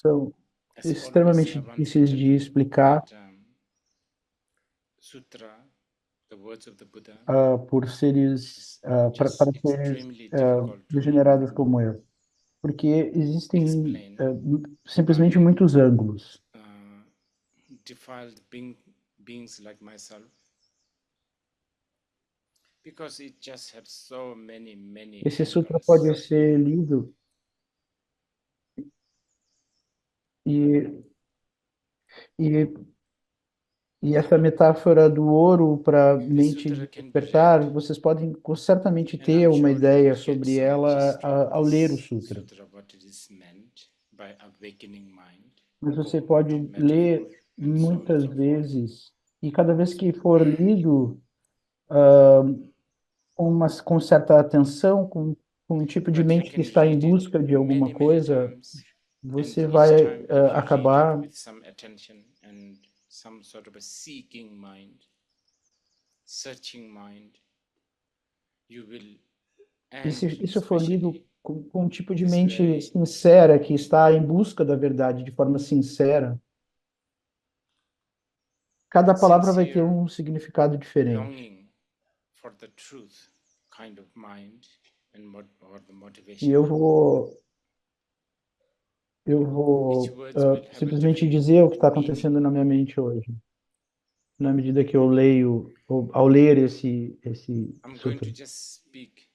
são As always, extremamente one difíceis should de explicar, that sutra, the words of the Buddha, por seres, is para just seres extremely difficult to degenerados como eu, porque existem explain. simplesmente By muitos ângulos. defiled beings like myself, because it just has so many Esse sutra angles. pode ser lido e, e, e essa metáfora do ouro para The mente sutra can be read, despertar, vocês podem certamente and ter I'm uma sure you ideia will get sobre some ela history of ao ler o this sutra. sutra, what it is meant by awakening mind, Mas você gold, pode metaphor, ler and so on and muitas so forth. vezes, e cada vez que for lido, com certa atenção, com um tipo de But you mente que can está em read it busca de alguma many coisa, times, and você each vai time if you read it acabar. with some attention and some sort of a seeking mind, searching mind, you will, E se and isso for lido especially com um tipo de this mente very sincera, que está em busca da verdade de forma sincera, cada palavra vai ter sincere um significado diferente. longing for the truth kind of mind and or the E motivation, eu each vou words will have a simplesmente different dizer o que está meaning. acontecendo na minha mente hoje, na medida que eu leio, ou ao ler esse I'm going to sutra. just speak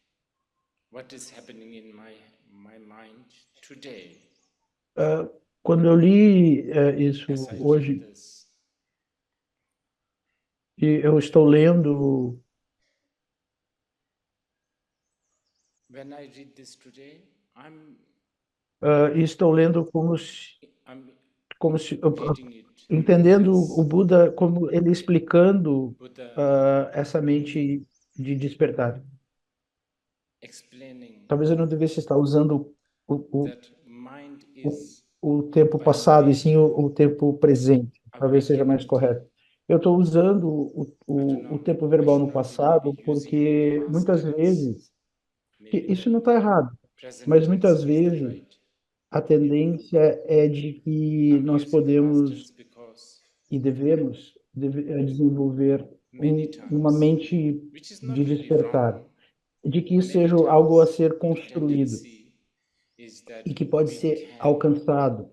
what is happening in my mind today Ah, Quando eu li as isso I read hoje, this. e eu estou lendo, When I read this today, e estou lendo I'm como se, reading it entendendo o as Buda como ele explicando Buddha essa mente de despertar. explaining Talvez eu não devesse estar usando o, o, that mind o, is o tempo by passado, e sim nature o tempo presente. Talvez seja mais awakened. correto. Eu estou usando I don't o know, tempo I verbal should no not be maybe passado using in the porque past muitas tense. vezes, que Maybe isso the não está errado, present mas tense muitas is the vezes right. a tendência é de que I'm nós using the past podemos tense because e devemos desenvolver many uma times, mente which is de not really wrong, despertar, de que isso many seja algo a times ser the construído tendency is e that que pode we ser can alcançado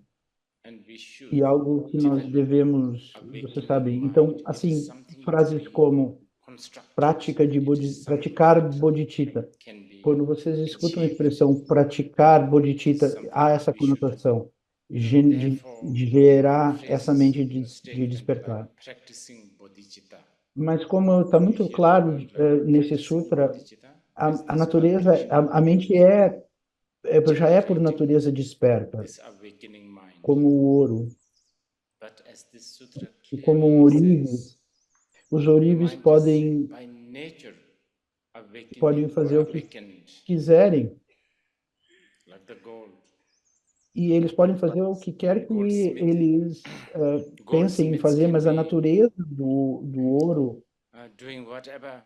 and we should e algo que nós develop devemos, você awakening sabe. mind. Então, It is assim, something frases very como constructed. It is something praticar that bodhicitta. can be Quando vocês escutam a achieved. expressão praticar It is bodhicitta, há something that essa we should conotação therefore de gerar essa phrases mente or de statement like despertar. practicing bodhicitta. Mas como está When you muito hear the claro word like nesse practicing sutra, bodhicitta, this a is called natureza, actually a mente já é por generating natureza desperta, this awakening mind. como o ouro. But as this sutra E como um clearly says, ourives, os the ourives mind is podem, by nature podem awakening or fazer o que awakened quiserem, like the gold. e eles podem fazer o que quer que Goldsmith, eles pensem em goldsmiths fazer, can mas a be natureza do ouro, doing whatever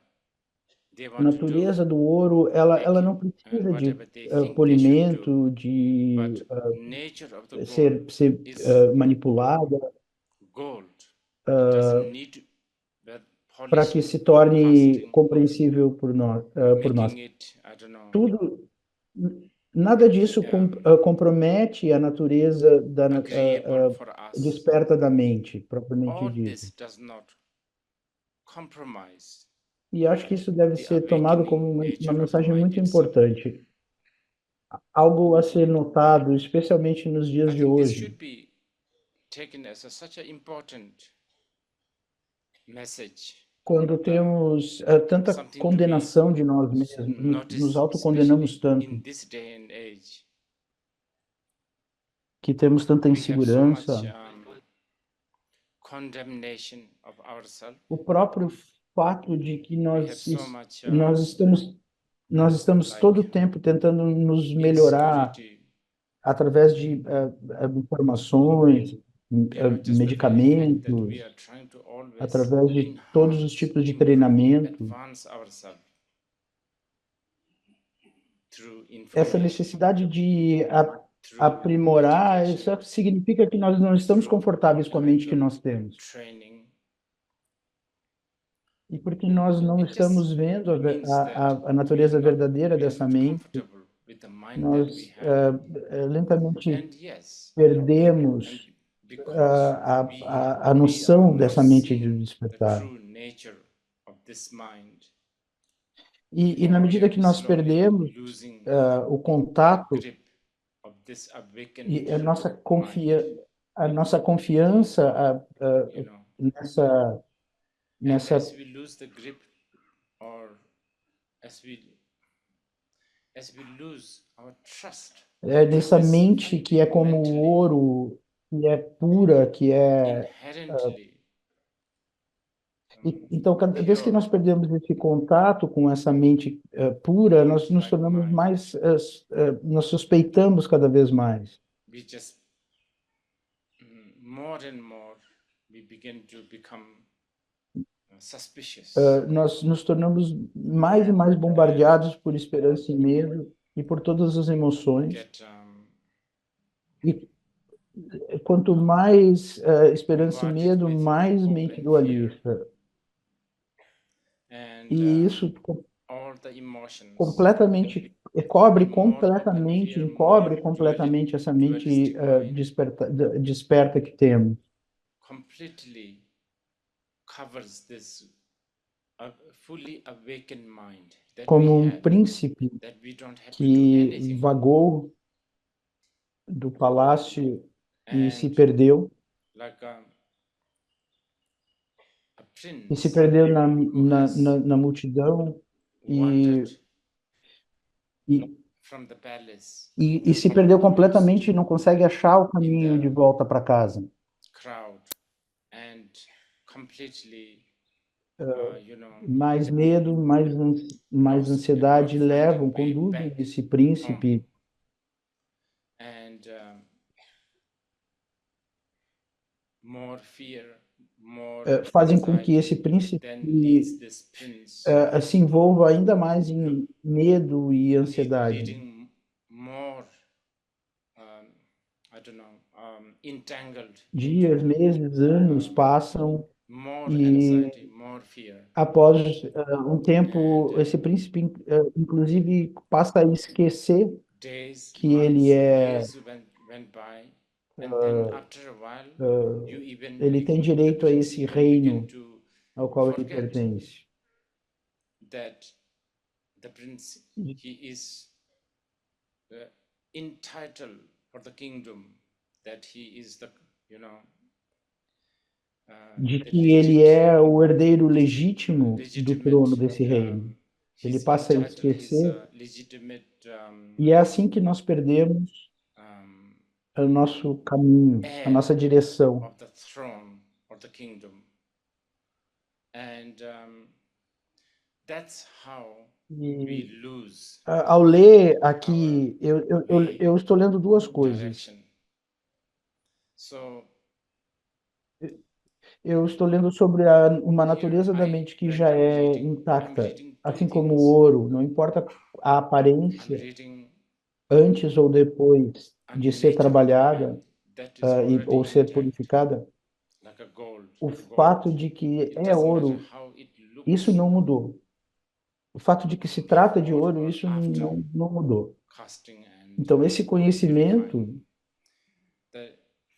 they a want to do. natureza do ouro, They ela não precisa de whatever they think they should do. polimento, But de nature of the gold ser is manipulada, gold. It doesn't need para que se polishing or torne casting, compreensível por nós. making it, I don't know. Tudo, nada disso compromete a natureza Agreeable for us. desperta da mente, propriamente All dito. this does not compromise E acho que isso deve the ser tomado como awakening uma nature of the mensagem mind muito itself. importante, algo a ser notado, especialmente nos dias I de think this hoje, should be taken as such an important message from quando Buddha, temos tanta something to be condenação de nós mesmos, nos noticed, autocondenamos especially tanto, in this day and age. que temos tanta We have so much insegurança. condemnation of ourselves. O próprio fato de que We have so much nós estamos nós estamos todo like o tempo tentando nos melhorar insecurity, através de informações, just the very fact that we medicamentos, are trying to always através de todos os enhance, tipos de improve, treinamento. advance ourselves through Essa information. necessidade de through aprimorar, isso meditation, significa que nós não estamos through confortáveis com a mente que intellectual nós temos. training. E porque nós não It just estamos vendo a, ve- means that a we are natureza not verdadeira we are dessa not mente, comfortable with the mind that we nós have. lentamente And yes, and perdemos because we a we are noção not dessa mente de seeing the despertar. true nature of this mind, E na we medida are que nós slowly perdemos losing o the contato grip of this awakened e mind, a nossa confiança you know. nessa, And nessa, as we lose the grip, or as we lose our trust to nessa this mente que é como o fundamentally, ouro, que é pura, que é. inherently Então, cada vez que pure nós perdemos esse contato com essa mente pura, nós nos God-like tornamos mind, mais, nós suspeitamos cada vez mais. we just more and more we begin to become suspicious, Nós nos tornamos mais e mais bombardeados por esperança e medo e por todas as emoções. get E quanto mais esperança e bombarded medo, with mais hope mente and fear, dualista. and E isso all the emotions completamente cobre are more hope and completamente, fear, encobre more completamente essa mente dualistic mind, desperta que temos. completely covers this fully awakened mind that we Como um had, príncipe that we don't have to do que anything. vagou do palácio e se And perdeu, like a e se prince perdeu who has na multidão wandered e, from the palace e se perdeu completamente e lost não consegue achar o in caminho de the volta para casa. crowd and completely, you know, Mais medo, mais lost and not ansiedade levam, finding way conduzem back esse home. príncipe, And more fear, more fazem com que esse anxiety príncipe then leads this prince se envolva ainda mais em medo e ansiedade. leading more, I don't know, entangled into Dias, meses, anos passam more e anxiety, more fear. após um And tempo, esse príncipe, inclusive, passa a esquecer days, que ele months, é, years went by, and then after a while, you ele tem the direito a prince esse even begin reino to ao qual ele forget pertence. that the prince, he is entitled for the kingdom, that he is the, you know, De the que ele é o herdeiro legítimo do trono legitimate, desse reino. Ele he's passa a entitled, he's esquecer, a legitimate e é assim que nós perdemos o nosso caminho, a heir nossa direção. of the throne of the kingdom. And that's how we E lose ao ler our aqui, way, eu estou lendo duas coisas. direction. So Eu estou lendo sobre uma here natureza da mente que já I'm é reading, I'm intacta, reading two assim como o things. ouro, não importa a I'm aparência, reading antes ou depois a de ser nature of the trabalhada, mind that is already ou ser intact, purificada, like a gold. o Gold. fato de que It é doesn't matter ouro, how it isso looks não mudou. O fato de que se trata de before ouro, or isso after não mudou. casting and Então, esse purifying. conhecimento,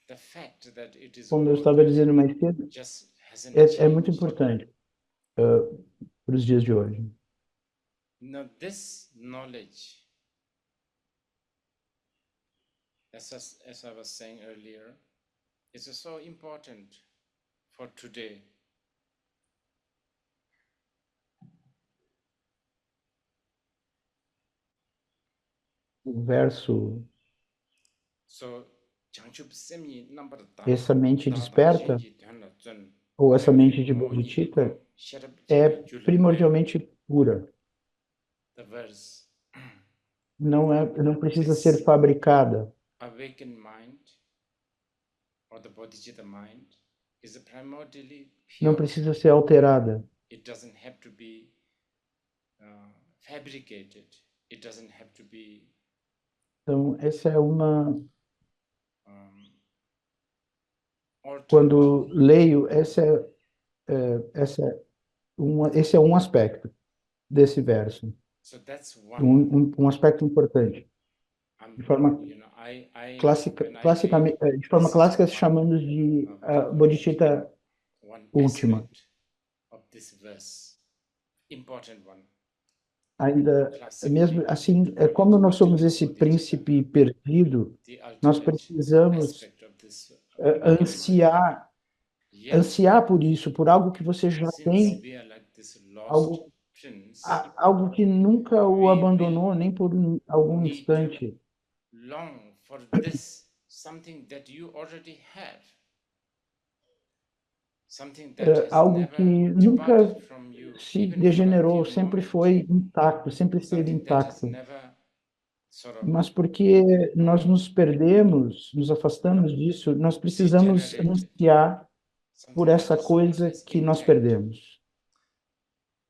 The fact that it is como eu gold estava dizendo mais cedo, just hasn't é muito changed. importante para os dias de hoje. Now this knowledge, as I was saying earlier, is so important for today. O verso, So essa mente desperta, ou essa mente de Bodhicitta, é primordialmente pura. Não precisa ser fabricada. Awakened mind or the bodhicitta mind is primordially Não pure. precisa ser alterada. It doesn't have to be fabricated. It doesn't have to be Então, essa é uma. um, alter Quando body. leio, esse é um aspecto desse verso, So that's one. um aspecto importante. De forma When I read de forma this clássica, one chamamos de point, bodhicitta one última. aspect of this verse, important one, Ainda, mesmo classically assim, according como to nós somos Vimala esse Bodhicitta, príncipe perdido, the nós ultimate precisamos aspect of this becoming one. ansiar, Yet, ansiar por isso, por algo que você já since tem, we are like this lost algo, prince, algo que nunca o we will abandonou nem por algum need to instante. long for this, something that you already have, something that has Algo que never departed nunca from you, se even for a degenerou, few sempre moments, foi intacto, sempre esteve something that has intacto. never sort of Mas porque nós um, nos perdemos, nos afastamos disso, nós precisamos degenerated, ansiar por something that essa is coisa always que nós intact. perdemos.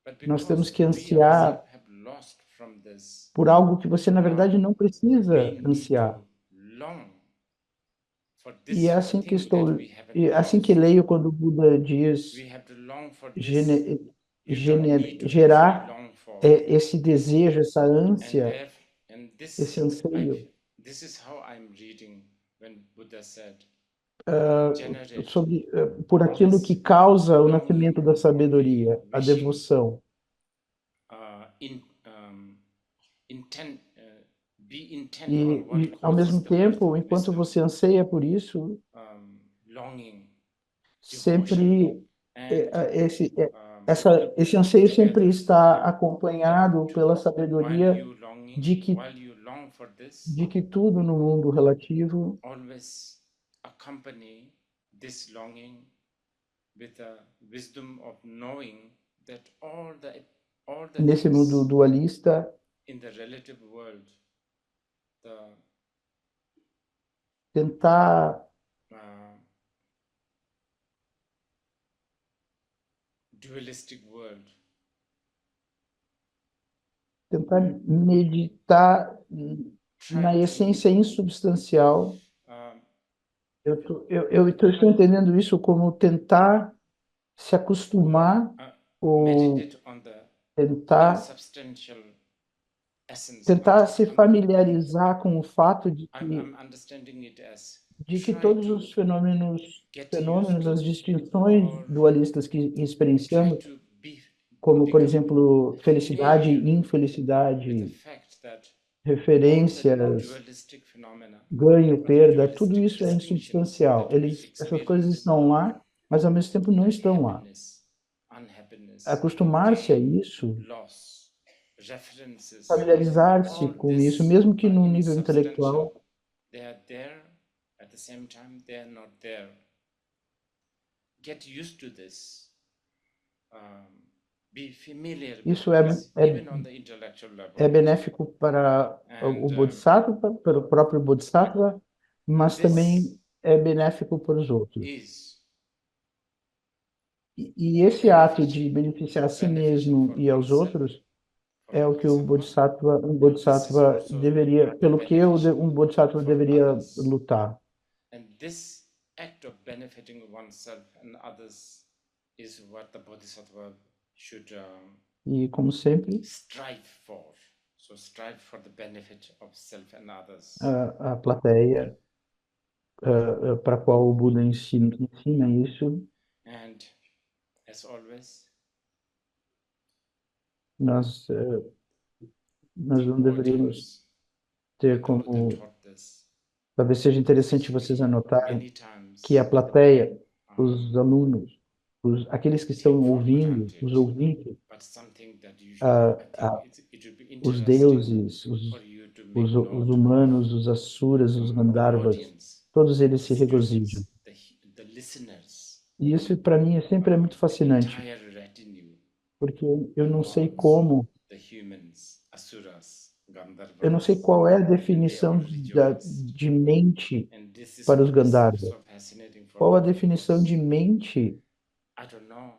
But Nós temos because que we ourselves ansiar have lost from this, por algo que você, na now verdade, não we precisa need ansiar. to long for E é this assim que thing that estou, we haven't e é assim que lost. leio quando o Buda We diz have to long for this. gene- You don't need to actually gerar long for. esse desejo, essa And ânsia, there, and esse I, anseio this is how I'm reading when Buddha said, ah, generate por aquilo que this causa o longing nascimento da or the sabedoria, a wishing, devoção. in intent, be intent on what E, ao causes mesmo the birth tempo, of enquanto wisdom, você anseia por isso, longing, devotion, sempre and esse anseio sempre together está with that, acompanhado pela sabedoria de que while you long for this, de que tudo no mundo relativo, always accompany this longing with the wisdom of knowing that all the nesse mundo things dualista, in the relative world, the tentar uh, dualistic world, tentar meditar try na to essência insubstancial. um, Estou entendendo isso como tentar se acostumar ou meditate on the tentar insubstantial essence of tentar this. se familiarizar com o fato I'm understanding it as de que try todos to os get used fenômenos, as to distinções or dualistas que try experienciamos, to como, por become exemplo, felicidade familiar e with the infelicidade, fact that all the referências, dualistic phenomena ganho, or the perda, tudo dualistic isso é distinctions insubstancial. that we Essas coisas experience, estão lá, mas ao mesmo tempo não the estão lá. happiness, unhappiness, Acostumar-se a gain, isso, loss, references, familiarizar-se all com isso, this mesmo que are num nível insubstantial. intelectual, They are there, at the same time they are not there. Get used to this. Be familiar with isso this, even on the intellectual é level. benéfico para o And Bodhisattva, para o próprio Bodhisattva, mas this também é benéfico para os outros. is E esse ato de beneficiar a si beneficial mesmo for e aos oneself, outros for é a o que bodhisattva, um and this is Bodhisattva also deveria, pelo que beneficial um Bodhisattva for deveria others. lutar. And this act of benefiting oneself and others is what the bodhisattva should E, como sempre, strive for. So strive for the benefit of self and others. a plateia para a qual o Buda ensina isso, And as always, nós, nós the não deveríamos authors, ter when the Buddha como. taught this, Talvez seja interessante vocês especially anotarem many times, que a plateia, os alunos, aqueles que estão take for ouvindo, granted, os ouvintes, but something that you should, ah, I think ah, it would be os interesting deuses, for you to os make note of humanos, os asuras, os the Gandharvas, audience, todos eles the se regozijam. students, the listeners, E isso, para mim, sempre é muito the fascinante, entire retinue, porque eu the não sei gods, como, the humans, asuras, eu não sei Gandharvas, qual é a and they all definição rejoice. de mente And this is para os what is Gandharvas. so fascinating for Qual a me definição because de mente I don't know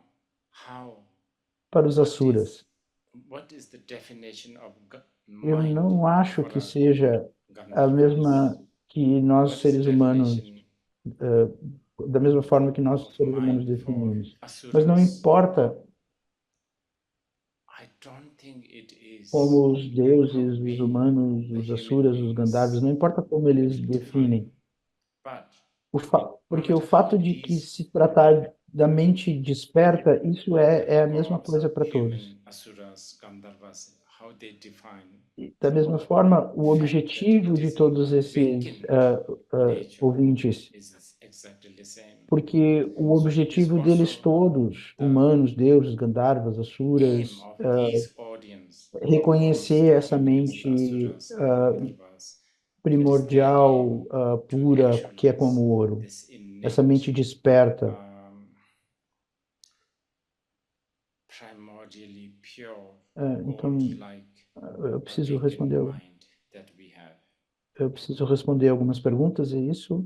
how, para os asuras? what is the definition of Eu mind não acho for que seja a Gandharvas. mesma que nós What is the seres humanos, definition da mesma forma que nós of seres humanos mind for definimos. Mas não asuras? importa I don't think it is como os how deuses, os we, humanos, the os human asuras, os gandharvas, beings, não importa como eles will define. definem. But no Porque o matter how fato de que these se tratar da mente desperta, isso é a mesma gods coisa or para todos. human asuras, Gandharvas, how they define, E, da mesma forma, the o fact that objetivo it de is an todos esses awakened nature ouvintes, is exactly the same. porque o So it is objetivo deles also todos, the humanos, deuses, gandharvas, aim asuras, of these audience who calls reconhecer the essa humans the mente asuras and Gandharvas. It is their aim primordial, to pura, que é como actualize o ouro. this Essa mente innate, desperta. um, primordially pure, Então, gold-like eu preciso awakened responder, mind that we have. eu preciso responder algumas perguntas, é isso?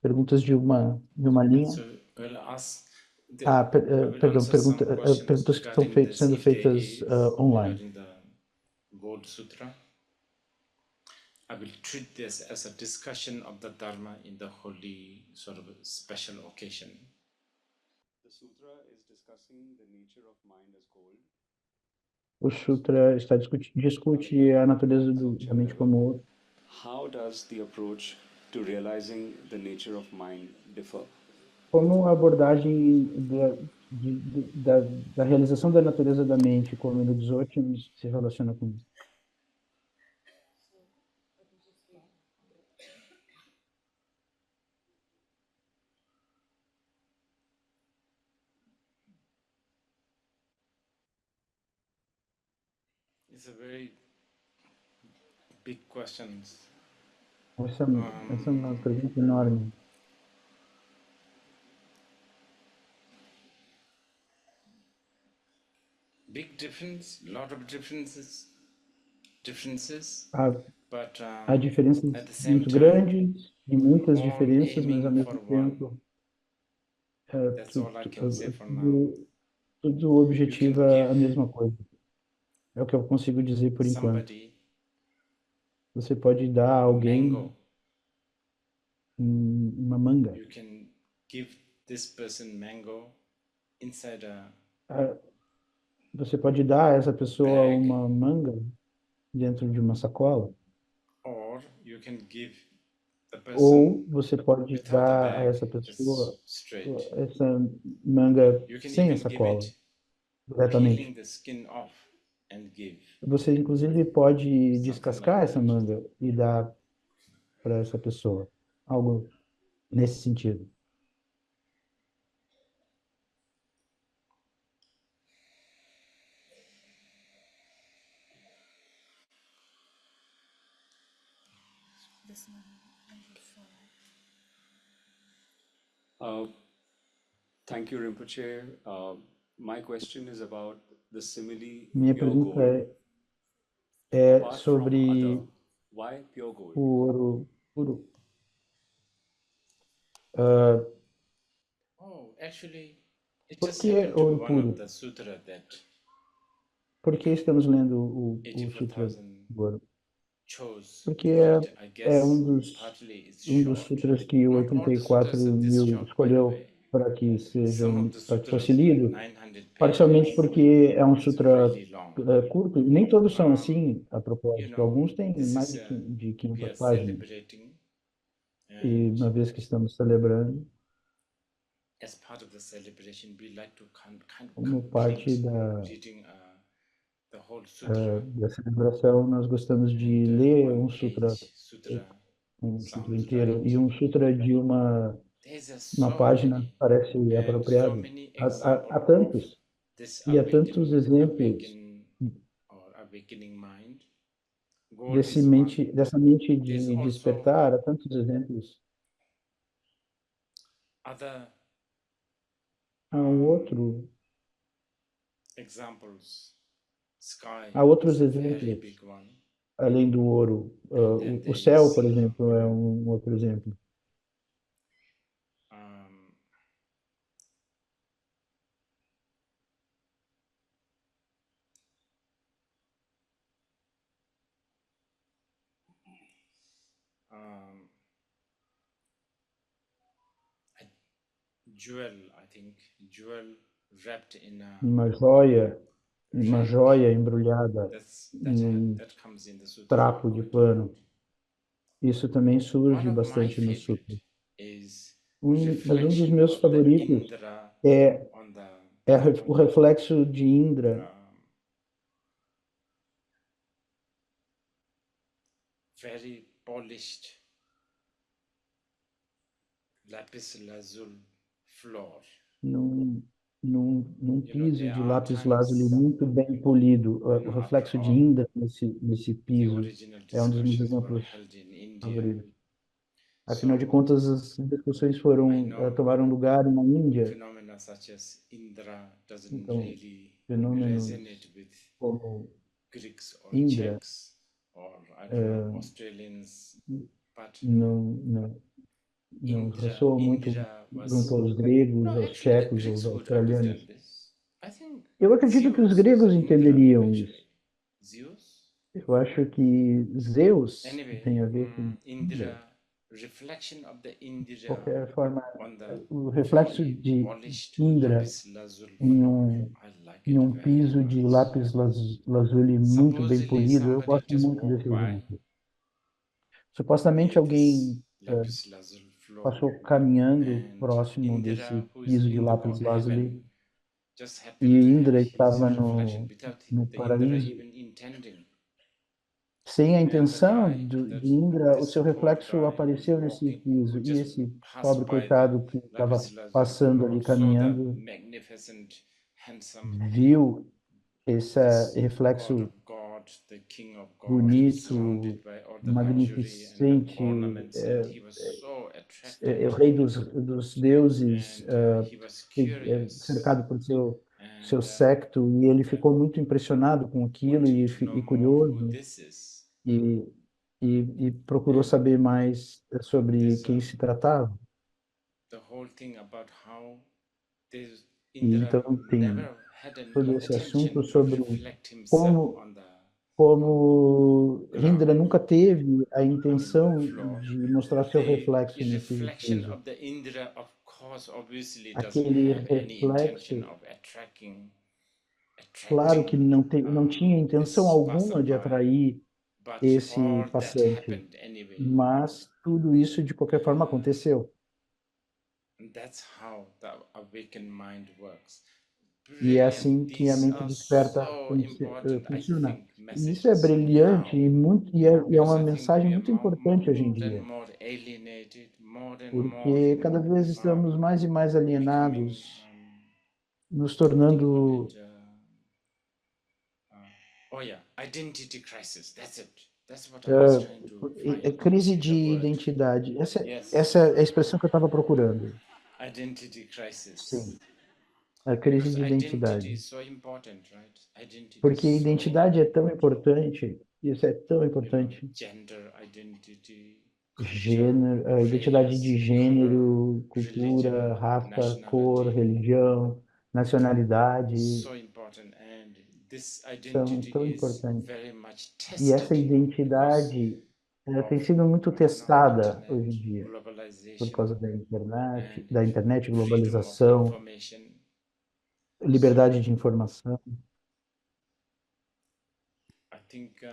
Perguntas de uma linha. So we'll ask the, Ah, I will perdão, answer some questions perguntas que estão regarding this, sendo if there feitas is, online. regarding the Gold Sutra. I will treat this as a discussion of the Dharma in the holy sort of special occasion. The sutra is discussing the nature of mind as gold. O Sutra está discute a natureza da mente como ouro. How does the approach to realizing the nature of mind differ? Como a abordagem da realização da natureza da mente como ele dos outros se relaciona com isso? It's a very big question. Essa é uma pergunta enorme. Big difference, lot of differences, Há, but há diferenças at the same muito time, grandes e muitas all diferenças, mas ao aiming for mesmo one. tempo, That's all I can say for now. tudo You can objetiva give a mesma coisa. É o que eu consigo dizer por enquanto. somebody Você pode dar a a alguém mango. uma manga. You can give this person mango inside a Ah, Você pode dar a essa pessoa bag, uma manga dentro de uma sacola, or you can give the person ou você pode without a dar a bag, essa just pessoa straight. essa manga You can sem a even give sacola, it peeling diretamente. the skin off and give, Você, inclusive, pode something like descascar essa that. manga e dar para essa pessoa. Algo nesse sentido. Uh, Thank you, Rinpoche. My question is about the simile Minha pure pergunta gold. é Apart from other, sobre why pure gold? o ouro puro. Ah, Oh, actually, it por just que happened to be ouro one of puro? the sutra that Por que estamos lendo o Sutra 84,000 do Ouro? chose Porque to read. I é guess partly it's um dos short. sutras que o Not all the sutras are this 84.000 short, by the escolheu way. Some of the para que fosse sutras are like lido, 900 parcialmente pages. porque é um It's sutra really long. curto, e nem todos são Um, assim, a you propósito. know, Alguns têm this mais is de we 500 are páginas. celebrating, E and uma vez que estamos celebrando, as part of the celebration, we like to como parte complete reading the whole da celebração, nós gostamos de and ler one page sutra um sutra sounds inteiro. right. E um sutra de There's uma so página many parece and so apropriado. many Há example of tantos, this e há tantos exemplos awakening mind. Gold is dessa mente there's de also despertar, há tantos exemplos. other Há outro, examples. Sky há outros is a very exemplos, big one. além do ouro. And then O there céu, is por exemplo, é um outro exemplo. um, um, a jewel, I think, jewel wrapped in a uma rag. joia embrulhada That em um that comes in the sutra trapo de quite a lot. pano. Isso também One surge of my bastante no sutra. favorite is Mas um dos reflection meus of the favoritos Indra é, on the o reflexo de Indra very polished lapis lazuli floor. num You know, piso there de are lápis lazuli times, muito bem polido. O after reflexo de all, Indra nesse the piso original é um dos meus discussions were exemplos held in India. favoritos. Afinal de So contas, as discussões I know tomaram lugar na Índia. phenomena such as Indra doesn't Então, really resonate fenômenos with como Greeks or Indra Czechs or I don't know, eh, Australians, but não ressoam muito Indra junto was aos gregos, no, aos actually the tchecos, aos Greeks would australianos. understand this. I think Eu acredito que os Zeus is gregos Indra entenderiam isso. actually. Zeus? Eu acho que Zeus Anyway, tem a ver com Indra. Indra, reflection of the De Indra qualquer forma, on the o reflexo very de polished Indra lapis lazuli em floor, um, I like em it um very piso de much. lápis lazuli muito bem Supposedly polido, eu somebody gosto just muito walked desse by exemplo. Supostamente near this alguém lapis lazuli floor, passou caminhando and próximo desse Indra, who is piso de in the lápis lazuli heaven, just e happened to have Indra his estava reflection without no the Indra paraíso. even intending. Sem a And the intenção guy, de that Indra, o this seu poor reflexo guy who is apareceu nesse walking, piso who e just esse passed pobre by the coitado que estava lapis lazuli passando floor, ali saw the caminhando magnificent, handsome viu esse this god reflexo of God, the king of God, bonito, surrounded by all the luxury and the magnificente, ornaments, and he was so attracted, o rei dos deuses, and he was cercado curious, por seu and séquito, e ele ficou muito impressionado com aquilo wanted to know e more who curioso, this is. e, e procurou And saber mais sobre there's quem se tratava. the whole thing about how this E Indra então tem never had an todo esse assunto intention to sobre reflect himself como, on the como Indra ground, nunca teve a I mean intenção floor. de mostrar seu The reflexo nesse reflection piso. of the Indra, of course, obviously doesn't Aquele have any intention reflexo, of claro que attracting não tinha intenção this alguma de passerby, atrair but esse all that passante, happened anyway. mas tudo isso de qualquer forma aconteceu. And that's how the awakened mind works. E é Brilliant. assim que a These mente are desperta so important, I funciona. think, E isso é messages brilhante now, e, e é because uma I think mensagem we are muito importante hoje em more and dia, more alienated, more and more porque cada vez uh, estamos mais e mais becoming, alienados, nos what do you call tornando it? Oh yeah, identity crisis. That's it. That's what I was trying to find. crise de The word. identidade. Yes, Essa é a expressão que eu estava procurando. identity crisis. Sim, a crise Because de identity identidade. is so important, right? Identity is Porque so identidade é tão important. importante, isso é tão You know, importante. gender identity, culture, Gênero, a identidade de race, color, gênero, religion, cultura, raça, cor, nationality, religião, nacionalidade, so important. And this são identity tão is importantes. very much E essa tested now because identidade, ela of tem sido muito I don't know, testada internet, hoje em dia, por globalization, causa and da internet, freedom of globalização, information. liberdade So de informação. I think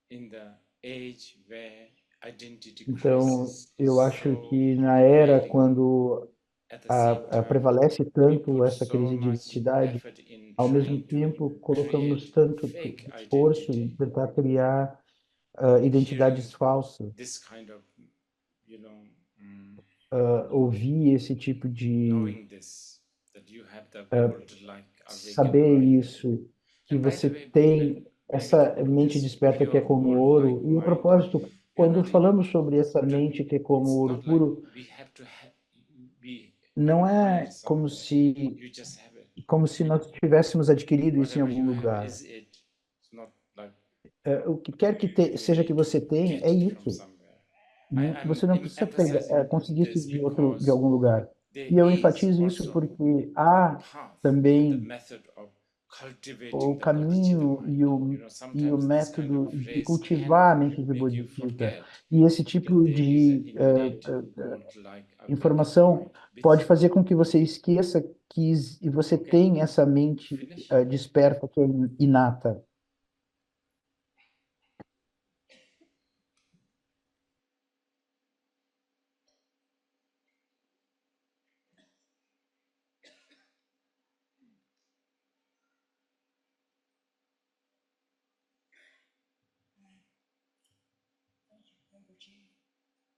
in the age where identity Então, crisis is eu acho so que na era prevailing, quando at the same time, prevalece we tanto put essa so crise de much identidade, effort in ao mesmo trying to tempo colocamos create tanto fake esforço em identity. tentar criar Hearing identidades falsas, this kind of, you know, ouvir esse tipo de knowing this, that you have the gold-like awakened saber mind. isso, que And by você the way, tem when we essa talk about mente this desperta que é pure como gold-like ouro. E a mind, propósito, we are quando not in, falamos sobre essa mente que é como it's ouro not like puro, we have to be não acquired é somewhere. You just have it. como se nós tivéssemos adquirido isso em Whatever algum you have lugar. is it. It's not like O que quer que you seja que need to você tenha, é get it from isso. somewhere. I Você am não precisa pegar, emphasizing conseguir isso this de because algum lugar. there E eu is enfatizo isso also porque há path and the também method of cultivating o the bodhicitta caminho mind. e o Sometimes this kind método of de phrase cultivar a can mente de make you Bodhicitta. forget E esse that tipo there is an de innate gold-like ability of informação mind with pode you. fazer com que você esqueça e você tem essa mente Finish? desperta que é inata.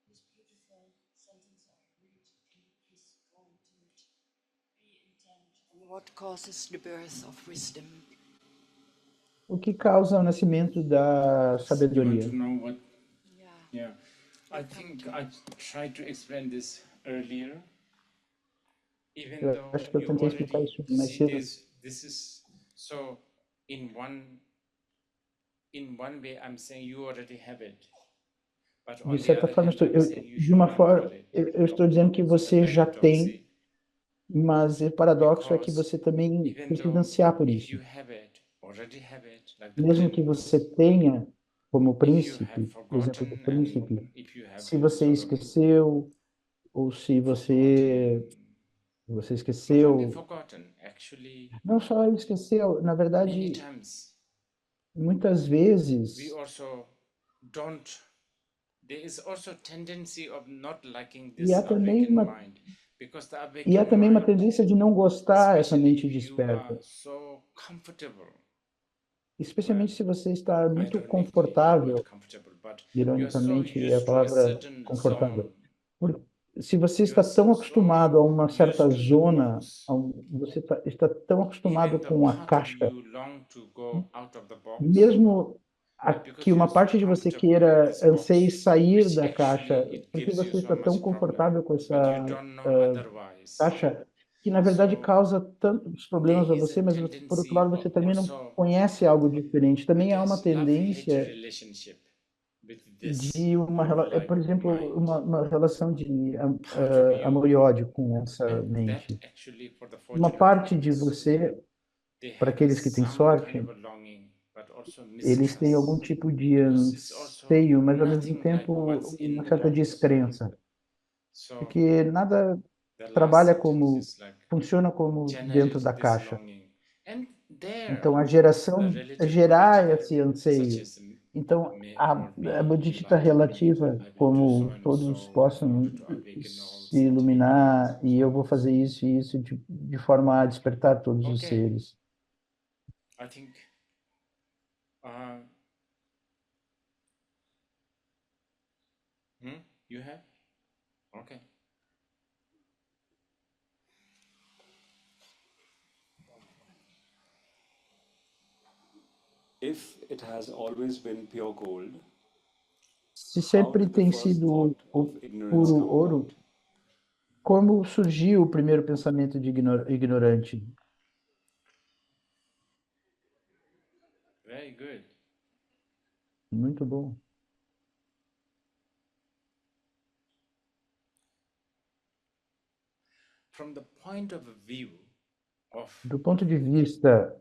This beautiful sentence I read, please go into it. Be intent on what causes the birth of wisdom. O que causa o nascimento da You want sabedoria? to know what? Yeah. Yeah. I think I tried to explain this earlier. Even Eu though acho que eu you tentei explicar already isso mais see cedo. this is so in one way I'm saying you already have it. But on De the certa other forma, hand, I'm saying you de should uma look forma, for it. eu estou dizendo que você já tem, mas o paradoxo é que Because você também even precisa though ansiar por if isso. you already have it, like the Mesmo que você prince, tenha, como if you have príncipe, o exemplo do forgotten príncipe, and if you have se você sort of esqueceu, ou se você not only esqueceu, forgotten, actually não só esqueceu, na many verdade, times muitas we vezes, also don't. There is also tendency of not liking e this há também awakened uma, mind, because the e há awakened também uma mind, tendência de não gostar essa especially mente if you are desperta, so comfortable. Well, especialmente se você está I muito don't need to use the word confortável, comfortable, but you are so ironicamente é a used to a palavra certain zone. confortável. Se você You are está tão so acostumado a uma certa used to the zona, box. você está tão acostumado Even the com a part of caixa, you long to go out of the box, mesmo but que because you uma are so parte de você comfortable with queira this anseie box, sair which da actually caixa, it porque gives you você so está tão much problem, confortável com but you essa don't know ah, otherwise. caixa, que na verdade So causa tantos there problemas a is a você, mas por outro tendency lado of você também não also conhece algo diferente. Também with há uma this love-hate tendência relationship with this de gold-like por exemplo, mind, uma relação de part of amor e you, ódio com essa and that mente. actually for the Uma fortunate parte de ones, você, they para have aqueles que têm some kind sorte, of a longing, but also eles têm algum mistrust, tipo de because it's also anseio, mas ao mesmo nothing like tempo what's uma in the certa box. descrença, So porque nada the last trabalha sentence como, is like funciona como dentro generate da this caixa. longing, and there Então, the a relative gerar bodhicitta, esse such anseio. as Então, may or a not be bodhicitta enlightenment, relativa, I will do so como and todos so in order possam to awaken all se sentient beings iluminar, and e so eu on vou and so fazer on. isso e isso de forma a despertar todos os Okay, seres. I think uh, you have? Okay. If it has always been pure gold, Se how sempre did the tem first sido thought o of ignorance puro come ouro, about? como surgiu o primeiro pensamento de ignorante? Very good. Muito bom. From the point of view of, Do ponto de vista,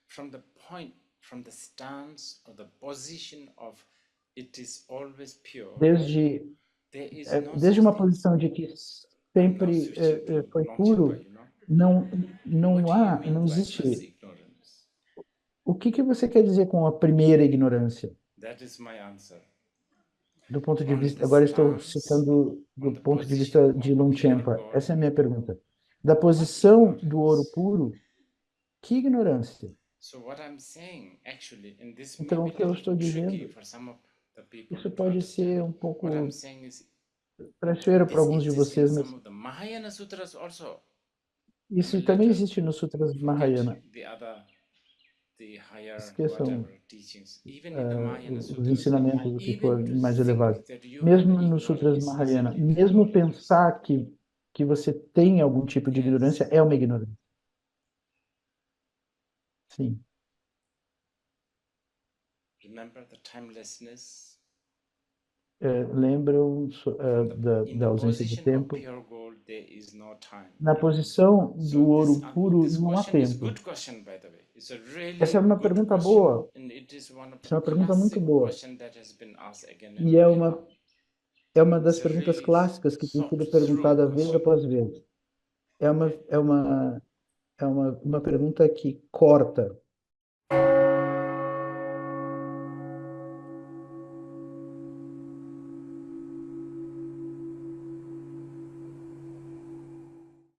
from the point, from the stance or the position of it is always pure, desde, there is no desde such uma thing. posição de que I'm now sempre switching to foi Longchenpa, puro, What do you mean não by first existe. ignorance? O que você quer dizer com a primeira ignorância? That is my answer. Do ponto de On vista, the agora estou stance, citando on do the ponto de position vista of de pure Longchenpa. gold, Essa é a minha pergunta. Da what posição do ouro ignorance? puro, que ignorância? So what I'm saying actually, and this may Então, be o a que eu little estou tricky dizendo, for some of the people isso to pode understand. ser um What I'm pouco saying is traiçoeiro para this alguns de exists in vocês, some mas of the Mahayana Sutras also. I isso mean, também later, existe nos Sutras forget Mahayana. the higher Esqueçam whatever teachings. Even in the Mahayana os Sutras, ensinamentos do que for even to mais think elevado. that you have Mesmo nos Sutras ignorance is a Mahayana, deep mesmo ignorance. pensar que você tem algum tipo de Yes. ignorância é uma ignorância. Sim. Remember the timelessness. lembram In da the ausência de position of tempo. pure gold, there is no time. Na posição So do ouro this, puro, this não há question is tempo. good question, by the way. It's a Essa é really uma good pergunta question, boa. and it is one of Essa é the uma pergunta muito classic boa. question that has been asked again E and é again. uma das It's a perguntas really clássicas que tem thought sido through perguntada vez question. após vez. É uma pergunta que corta